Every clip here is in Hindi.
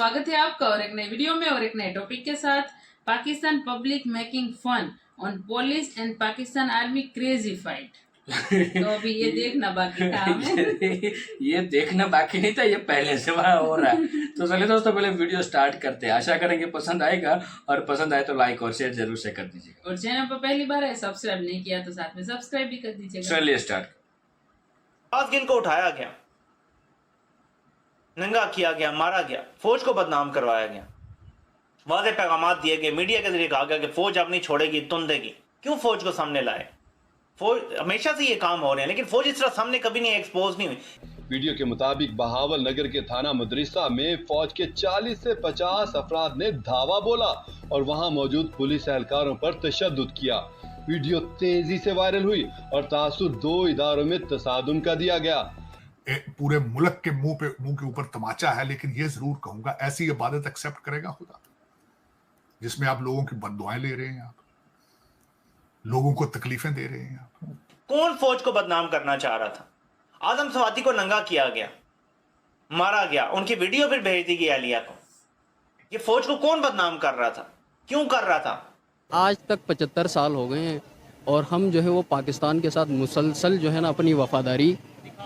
स्वागत है आपका और एक नए वीडियो में और एक नए टॉपिक के साथ। Pakistan public making fun on police and Pakistan army crazy fight. तो अभी ये देखना बाकी था हमें। ये देखना बाकी नहीं था, ये पहले से वहां हो रहा है। तो चलिए दोस्तों, पहले वीडियो स्टार्ट करते हैं। आशा करेंगे पसंद आएगा, और पसंद आए तो लाइक और शेयर जरूर से कर दीजिएगा। और चैनल पर पहली बार है, सब्सक्राइब नहीं किया तो साथ में सब्सक्राइब भी कर दीजिएगा। चलिए स्टार्ट। आजगिन को उठाया गया, नंगा किया गया, मारा गया, फौज को बदनाम करवाया गया, वादे पैगाम दिए गए, मीडिया के जरिए कहा गया कि फौज अब नहीं छोड़ेगी, तुम देगी। क्यों फौज को सामने लाए? फौज हमेशा से ये काम हो रहे हैं, लेकिन फौज इस तरह सामने कभी नहीं एक्सपोज नहीं हुई। वीडियो के मुताबिक बहावल नगर के थाना मदरसा में फौज के 40 से 50 अफराद ने धावा बोला और वहां मौजूद पुलिस एहलकारों पर तशद्दुद किया। वीडियो तेजी से वायरल हुई और तासुर दो इदारों में तसादुम का दिया गया। पूरे मुल्क के मुंह के ऊपर तमाचा है, लेकिन ये जरूर कहूंगा, ऐसी इबादत एक्सेप्ट करेगा खुदा जिसमें आप लोगों की बद्दुआएं ले रहे हैं, आप लोगों को तकलीफें दे रहे हैं। आप कौन फौज को बदनाम करना चाह रहा था? आदम सवाती को नंगा किया गया, मारा गया, उनकी वीडियो फिर भेज दी गई अहलिया को। ये फौज को कौन बदनाम कर रहा था? क्यों कर रहा था? आज तक 75 साल हो गए हैं और हम जो है वो पाकिस्तान के साथ मुसलसल जो है ना अपनी वफादारी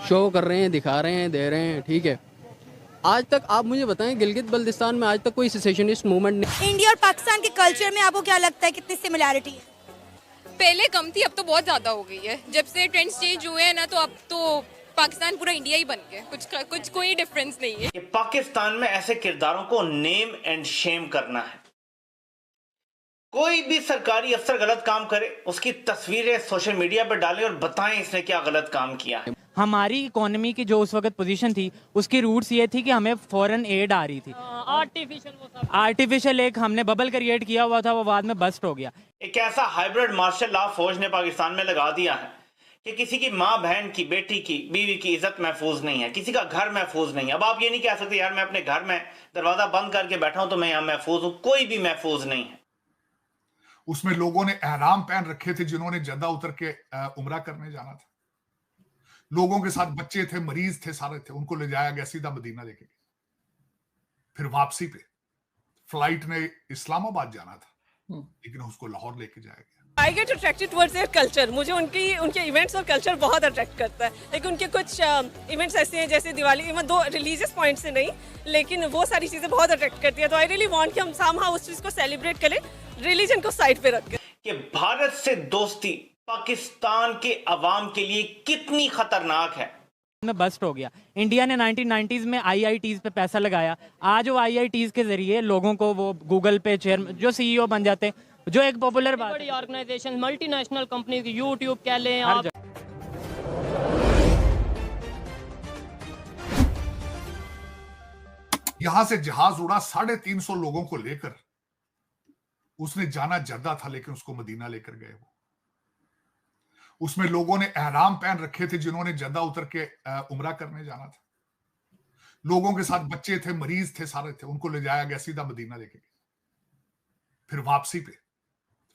शो कर रहे हैं, दिखा रहे हैं, दे रहे हैं। ठीक है, आज तक आप मुझे बताएं गिलगित बल्तिस्तान में आज तक कोई सेसेशनिस्ट मूवमेंट नहीं। इंडिया और पाकिस्तान के कल्चर में आपको क्या लगता है कितनी सिमिलैरिटी है? पहले कम थी, अब तो बहुत ज्यादा हो गई है। जब से ट्रेंड्स चेंज हुए हैं ना, तो अब तो पाकिस्तान पूरा इंडिया ही बन गया, कुछ कोई डिफरेंस नहीं है। कि पाकिस्तान में ऐसे किरदारों को नेम एंड शेम करना है। कोई भी सरकारी अफसर गलत काम करे, उसकी तस्वीरें सोशल मीडिया पर डालें और बताएं इसने क्या गलत काम किया है। हमारी इकोनॉमी की जो उस वक्त पोजीशन थी, उसकी रूट्स ये थी कि हमें फॉरेन एड आ रही थी। आर्टिफिशियल एक हमने बबल क्रिएट किया हुआ था, वो बाद में बस्ट हो गया। एक ऐसा हाइब्रिड मार्शल लॉ फौज ने पाकिस्तान में लगा दिया है कि किसी की माँ, बहन की, बेटी की, बीवी की इज्जत महफूज नहीं है, किसी का घर महफूज नहीं है। अब आप ये नहीं कह सकते यार मैं अपने घर में दरवाजा बंद करके बैठा हूं तो मैं यहाँ महफूज हूं। कोई भी महफूज नहीं है। उसमें लोगों ने एहराम पहन रखे थे जिन्होंने जद्दा उतर के उमरा करने जाना था। लोगों के साथ बच्चे थे, मरीज थे, सारे थे, उनको ले जाया गया सीधा मदीना लेके गए। फिर वापसी पे फ्लाइट ने इस्लामाबाद जाना था, लेकिन उसको लाहौर लेके जाया गया। I get attracted towards their culture। मुझे उनके इवेंट्स और कल्चर बहुत अट्रैक्ट करता है। लेकिन उनके कुछ इवेंट्स ऐसे हैं जैसे Diwali, even though religious point से नहीं, लेकिन वो सारी चीज़ें बहुत अट्रैक्ट करती है। तो आई रियली वांट कि हम सामहाउ उस चीज़ को सेलिब्रेट करें, रिलीजन को साइड पे रख के। कि भारत से दोस्ती पाकिस्तान के अवाम के लिए कितनी खतरनाक है। में बस्ट हो गया। इंडिया ने 1990s में IITs पे पैसा लगाया। आज वो IITs के जरिए लोगों को वो गूगल पे चेयरमैन जो CEO बन जाते हैं, जो एक पॉपुलर बात है। ऑर्गेनाइजेशन, मल्टीनेशनल कंपनी, यूट्यूब कह लें आप। यहां से जहाज उड़ा 350 लोगों को लेकर, उसने जाना जद्दा था लेकिन उसको मदीना लेकर गए। वो उसमें लोगों ने एहराम पहन रखे थे जिन्होंने जद्दा उतर के उमरा करने जाना था। लोगों के साथ बच्चे थे, मरीज थे, सारे थे, उनको ले जाया गया सीधा मदीना लेके गए। फिर वापसी पे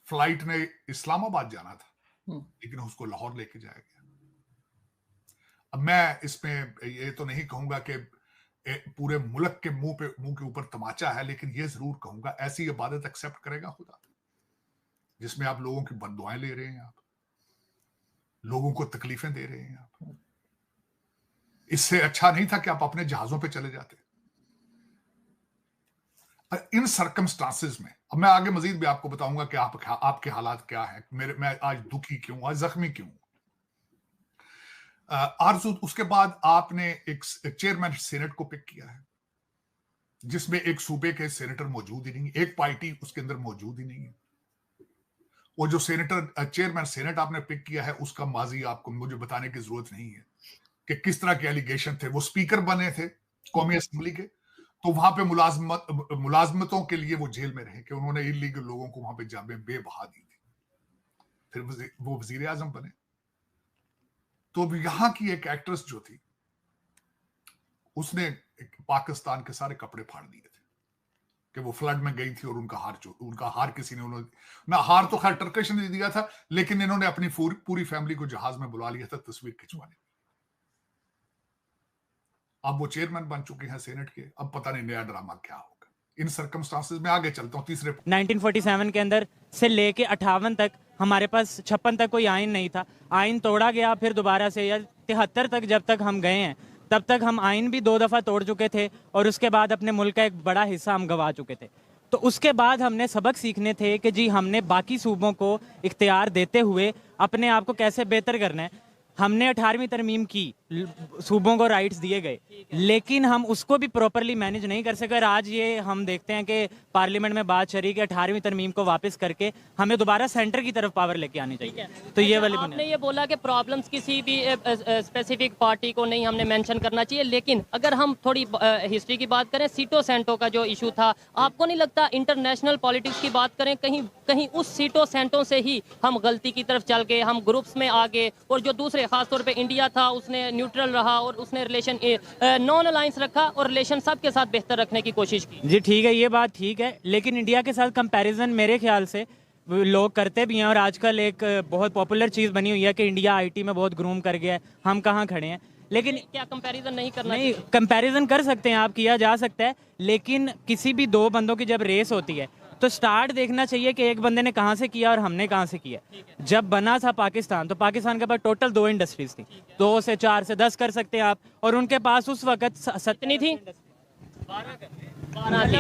फ्लाइट ने इस्लामाबाद जाना था, लेकिन उसको लाहौर लेके जाया गया। अब मैं इसमें ये तो नहीं कहूंगा कि पूरे मुल्क के मुंह के ऊपर तमाचा है, लेकिन ये जरूर कहूंगा, ऐसी इबादत एक्सेप्ट करेगा खुदा जिसमें आप लोगों की बद्दुआएं ले रहे हैं, आप लोगों को तकलीफें दे रहे हैं। आप इससे अच्छा नहीं था कि आप अपने जहाजों पे चले जाते। इन सर्कमस्टांसेस में अब मैं आगे मजीद भी आपको बताऊंगा कि आपके हालात क्या है, मैं आज दुखी क्यों, आज जख्मी क्यों। आरजू, उसके बाद आपने एक चेयरमैन सेनेट को पिक किया है जिसमें एक सूबे के सेनेटर मौजूद ही नहीं, एक पार्टी उसके अंदर मौजूद ही नहीं है। वो जो चेयरमैन सेनेट आपने पिक किया है, उसका माजी आपको मुझे बताने की जरूरत नहीं है कि किस तरह के एलिगेशन थे। वो स्पीकर बने थे कौमी असेंबली के, तो वहां पे मुलाजमतों के लिए वो जेल में रहे कि उन्होंने इलीगल लोगों को वहां पे जामे बेबहा दी थी। फिर वो वजीर आजम बने। तो यहाँ की एक एक्ट्रेस जो थी, उसने पाकिस्तान के सारे कपड़े फाड़ दिए थे कि वो फ्लड में गई थी और उनका हार किसी ने, उन्होंने ना, हार तो खैर टर्किश ने दिया था, लेकिन इन्होंने अपनी पूरी फैमिली को जहाज में बुला लिया था तस्वीर खिंचवाने। अब वो चेयरमैन बन चुके हैं सेनेट के। अब पता नहीं नया ड्रामा क्या हो। इन सर्कमस्टांसेस में आगे चलता हूं तीसरे 1947 के अंदर से लेके 58 तक हमारे पास 56 तक कोई आइन नहीं था। आइन तोड़ा गया फिर दोबारा से, या 73 तक जब तक हम गए हैं तब तक हम आइन भी 2 दफ़ा तोड़ चुके थे और उसके बाद अपने मुल्क का एक बड़ा हिस्सा हम गंवा चुके थे। तो उसके बाद हमने सबक सीखने थे कि जी हमने बाकी सूबों को इख्तियार देते हुए अपने आप को कैसे बेहतर करना है। हमने 18वीं तरमीम की, सूबों को राइट्स दिए गए, लेकिन हम उसको भी प्रॉपरली मैनेज नहीं कर सके। और आज ये हम देखते हैं कि पार्लियामेंट में बात चली कि 18वीं तरमीम को वापस करके हमें दोबारा सेंटर की तरफ पावर लेके आनी चाहिए। तो ये वाली आपने ये बोला कि प्रॉब्लम्स किसी भी स्पेसिफिक पार्टी को नहीं हमने मेंशन करना चाहिए, लेकिन अगर हम थोड़ी हिस्ट्री की बात करें, सीटो सेंटो का जो इशू था, आपको नहीं लगता इंटरनेशनल पॉलिटिक्स की बात करें, कहीं कहीं उस सीटो सेंटो से ही हम गलती की तरफ चल गए, हम ग्रुप्स में आ गए, और जो दूसरे खासतौर पे इंडिया था उसने न्यूट्रल रहा और उसने रिलेशन नॉन अलायंस रखा और रिलेशन सबके साथ बेहतर रखने की कोशिश की। जी ठीक है, ये बात ठीक है, लेकिन इंडिया के साथ कंपैरिजन मेरे ख्याल से लोग करते भी हैं। और आजकल एक बहुत पॉपुलर चीज़ बनी हुई है कि इंडिया आईटी में बहुत ग्रूम कर गया है, हम कहाँ खड़े हैं। लेकिन क्या कंपैरिजन नहीं करना नहीं, चाहिए? कंपैरिजन कर सकते हैं आप, किया जा सकता है, लेकिन किसी भी 2 बंदों की जब रेस होती है तो स्टार्ट देखना चाहिए कि एक बंदे ने कहाँ से किया और हमने कहाँ से किया। जब बना था पाकिस्तान तो पाकिस्तान के पास टोटल 2 इंडस्ट्रीज थी, 2 से 4 से 10 कर सकते हैं आप, और उनके पास उस वक्त कितनी थी?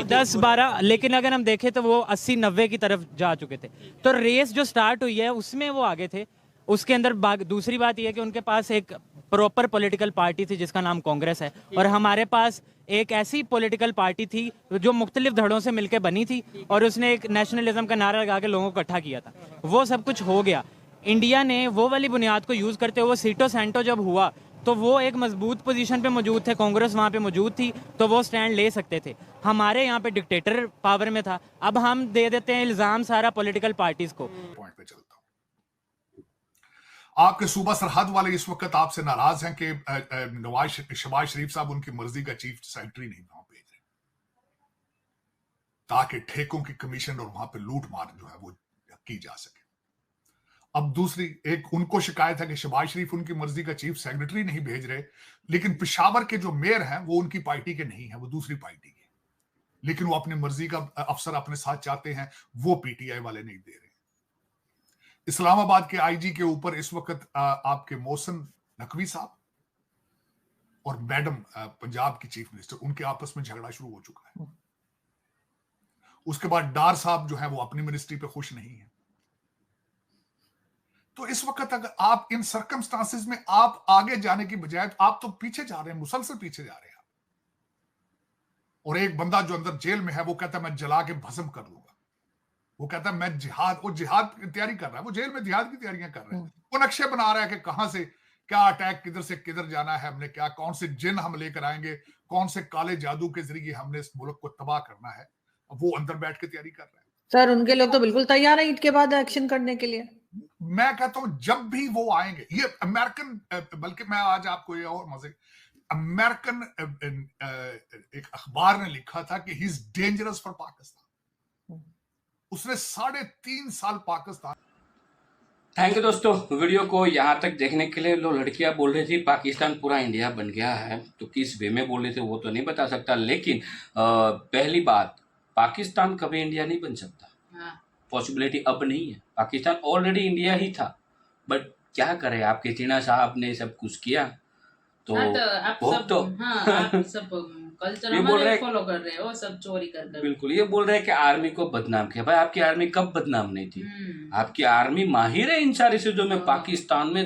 10-12, लेकिन अगर हम देखें तो वो 80-90 की तरफ जा चुके थे। तो रेस जो स्टार्ट हुई है उसमें वो आगे थे। उसके अंदर दूसरी बात यह है कि उनके पास एक प्रॉपर पॉलिटिकल पार्टी थी जिसका नाम कांग्रेस है, और हमारे पास एक ऐसी पॉलिटिकल पार्टी थी जो मुख्तलिफ धड़ों से मिलकर बनी थी और उसने एक नेशनलिज्म का नारा लगा के लोगों को इकट्ठा किया था। वो सब कुछ हो गया। इंडिया ने वो वाली बुनियाद को यूज़ करते हुए सीटो सेंटो जब हुआ तो वो एक मजबूत पोजीशन पे मौजूद थे, कांग्रेस वहाँ पे मौजूद थी, तो वो स्टैंड ले सकते थे। हमारे यहाँ पे डिक्टेटर पावर में था। अब हम दे देते हैं इल्ज़ाम सारा पॉलिटिकल पार्टीज को। पॉइंट पे चलता हूं। आपके सूबा सरहद वाले इस वक्त आपसे नाराज हैं कि शहबाज शरीफ साहब उनकी मर्जी का चीफ सेक्रेटरी नहीं वहां भेज रहे, ताकि ठेकों की कमीशन और वहां पे लूट मार जो है वो की जा सके। अब दूसरी एक उनको शिकायत है कि शहबाज शरीफ उनकी मर्जी का चीफ सेक्रेटरी नहीं भेज रहे, लेकिन पेशावर के जो मेयर हैं वो उनकी पार्टी के नहीं है, वो दूसरी पार्टी के, लेकिन वो अपनी मर्जी का अफसर अपने साथ चाहते हैं, वो पीटीआई वाले नहीं दे रहे। इस्लामाबाद के आईजी के ऊपर इस वक्त आपके मोहसिन नकवी साहब और मैडम पंजाब की चीफ मिनिस्टर, उनके आपस में झगड़ा शुरू हो चुका है। उसके बाद डार साहब जो है वो अपनी मिनिस्ट्री पे खुश नहीं है। तो इस वक्त अगर आप इन सर्कमस्टांसेस में आप आगे जाने की बजाय आप तो पीछे जा रहे हैं, मुसलसल पीछे जा रहे हैं। और एक बंदा जो अंदर जेल में है वो कहता है मैं जला के भस्म कर लूंगा, वो कहता है मैं जिहाद, वो जिहाद की तैयारी कर रहा है, वो जेल में जिहाद की तैयारियां कर रहा है। वो नक्शे बना रहा है कि कहां से क्या अटैक, किधर से किधर जाना है, हमने क्या, कौन से जिन हम लेकर आएंगे, कौन से काले जादू के जरिए हमने इस मुल्क को तबाह करना है। वो अंदर बैठ के तैयारी कर रहा है। सर उनके लोग तो बिल्कुल तैयार हैं ईद के बाद एक्शन करने के लिए। मैं कहता हूं जब भी वो आएंगे, ये अमेरिकन, बल्कि मैं आज आपको ये और मजे, अमेरिकन एक अखबार ने लिखा था कि he is dangerous for Pakistan. उसने 3.5 साल पाकिस्तान। थैंक यू दोस्तों, वीडियो को यहाँ तक देखने के लिए। लो लड़कियाँ बोल रही थी पाकिस्तान पूरा इंडिया बन गया है, तो किस वे में बोल रहे थे वो तो नहीं बता सकता, लेकिन पहली बात, पाकिस्तान कभी इंडिया नहीं बन सकता। पॉसिबिलिटी अब नहीं है, पाकिस्तान ऑलरेडी इंडिया ही था। बट क्या करे, आपके चीना साहब ने सब कुछ किया तो आप सब कल्चर हमारे फॉलो कर रहे हो, सब चोरी कर रहे हो। बिल्कुल, ये बोल रहे हैं कि आर्मी को बदनाम किया। भाई आपकी आर्मी कब बदनाम नहीं थी? आपकी आर्मी माहिर है इन सारी चीजों में। पाकिस्तान में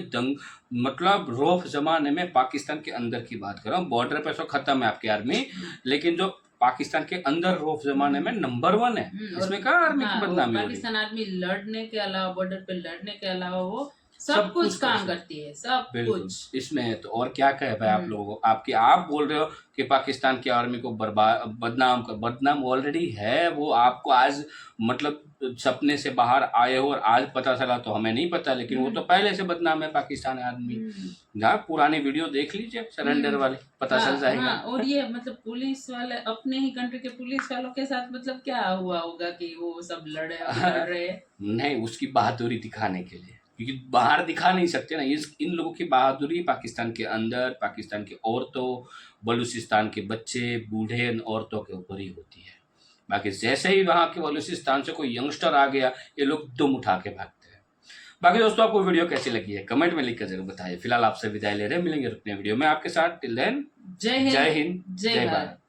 मतलब रौफ जमाने में, पाकिस्तान के अंदर की बात कर रहा हूँ, बॉर्डर पे तो खत्म है आपकी आर्मी, लेकिन जो पाकिस्तान के अंदर रौफ जमाने में नंबर 1 है। इसमें कहा आर्मी की बदनामी? पाकिस्तान आर्मी लड़ने के अलावा, बॉर्डर पे लड़ने के अलावा वो सब कुछ काम करती है, सब कुछ इसमें। तो और क्या कहे भाई आप लोगों को? आप बोल रहे हो कि पाकिस्तान की आर्मी को बदनाम ऑलरेडी है। वो आपको आज मतलब सपने से बाहर आए हो और आज पता चला तो हमें नहीं पता, लेकिन वो तो पहले से बदनाम है पाकिस्तान आर्मी। जहाँ पुरानी वीडियो देख लीजिए सरेंडर वाली, पता चल जाएगा। और ये मतलब पुलिस वाले अपने ही कंट्री के पुलिस वालों के साथ मतलब क्या हुआ होगा कि वो सब लड़ रहे नहीं, उसकी बहादुरी दिखाने के लिए, क्योंकि बाहर दिखा नहीं सकते ना। इन लोगों की बहादुरी पाकिस्तान के अंदर, पाकिस्तान की औरतों, बलूचिस्तान के बच्चे, बूढ़े औरतों के ऊपर ही होती है। बाकी जैसे ही वहां के बलूचिस्तान से कोई यंगस्टर आ गया, ये लोग दुम उठा के भागते हैं। बाकी दोस्तों, आपको वीडियो कैसी लगी है कमेंट में लिखकर जरूर बताइए। फिलहाल आपसे विदाई ले रहे हैं, मिलेंगे अपने वीडियो में आपके साथ। टिल देन, जय हिंद, जय हिंद, जय भारत।